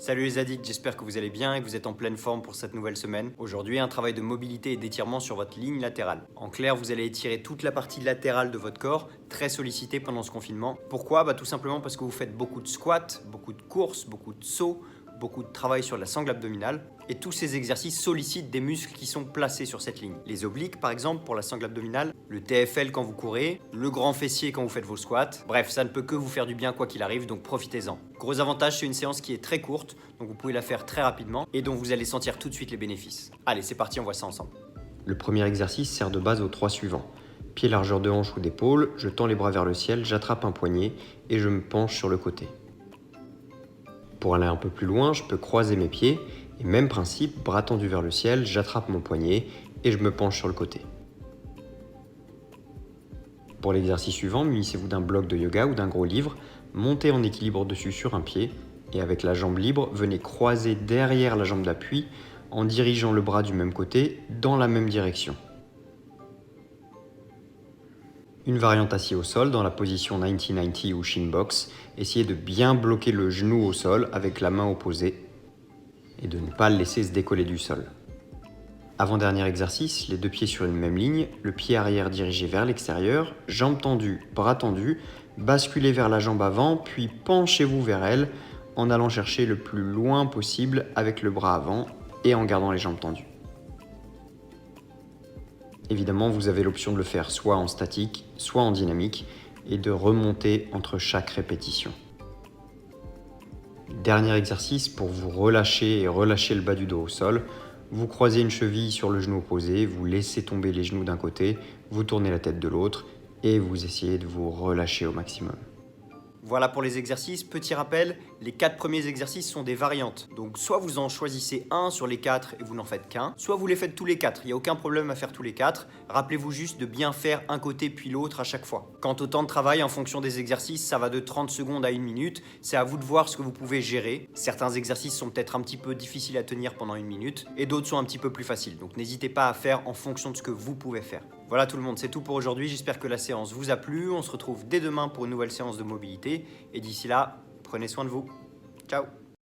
Salut les addicts, j'espère que vous allez bien et que vous êtes en pleine forme pour cette nouvelle semaine. Aujourd'hui, un travail de mobilité et d'étirement sur votre ligne latérale. En clair, vous allez étirer toute la partie latérale de votre corps, très sollicitée pendant ce confinement. Pourquoi? Tout simplement parce que vous faites beaucoup de squats, beaucoup de courses, beaucoup de sauts, beaucoup de travail sur la sangle abdominale. Et tous ces exercices sollicitent des muscles qui sont placés sur cette ligne. Les obliques, par exemple, pour la sangle abdominale, le TFL quand vous courez, le grand fessier quand vous faites vos squats. Bref, ça ne peut que vous faire du bien quoi qu'il arrive, donc profitez-en. Gros avantage, c'est une séance qui est très courte, donc vous pouvez la faire très rapidement et dont vous allez sentir tout de suite les bénéfices. Allez, c'est parti, on voit ça ensemble. Le premier exercice sert de base aux 3 suivants. Pied largeur de hanche ou d'épaule, je tends les bras vers le ciel, j'attrape un poignet et je me penche sur le côté. Pour aller un peu plus loin, je peux croiser mes pieds et même principe, bras tendus vers le ciel, j'attrape mon poignet et je me penche sur le côté. Pour l'exercice suivant, munissez-vous d'un bloc de yoga ou d'un gros livre, montez en équilibre dessus sur un pied et avec la jambe libre, venez croiser derrière la jambe d'appui en dirigeant le bras du même côté dans la même direction. Une variante assis au sol dans la position 90-90 ou shin box, essayez de bien bloquer le genou au sol avec la main opposée et de ne pas le laisser se décoller du sol. Avant-dernier exercice, les deux pieds sur une même ligne, le pied arrière dirigé vers l'extérieur, jambes tendues, bras tendus, basculez vers la jambe avant, puis penchez-vous vers elle en allant chercher le plus loin possible avec le bras avant et en gardant les jambes tendues. Évidemment, vous avez l'option de le faire soit en statique, soit en dynamique et de remonter entre chaque répétition. Dernier exercice pour vous relâcher et relâcher le bas du dos au sol. Vous croisez une cheville sur le genou opposé, vous laissez tomber les genoux d'un côté, vous tournez la tête de l'autre et vous essayez de vous relâcher au maximum. Voilà pour les exercices. Petit rappel, les 4 premiers exercices sont des variantes. Donc soit vous en choisissez un sur les 4 et vous n'en faites qu'un, soit vous les faites tous les 4. Il n'y a aucun problème à faire tous les 4. Rappelez-vous juste de bien faire un côté puis l'autre à chaque fois. Quant au temps de travail, en fonction des exercices, ça va de 30 secondes à 1 minute. C'est à vous de voir ce que vous pouvez gérer. Certains exercices sont peut-être un petit peu difficiles à tenir pendant 1 minute et d'autres sont un petit peu plus faciles. Donc n'hésitez pas à faire en fonction de ce que vous pouvez faire. Voilà tout le monde, c'est tout pour aujourd'hui. J'espère que la séance vous a plu. On se retrouve dès demain pour une nouvelle séance de mobilité. Et d'ici là, prenez soin de vous. Ciao!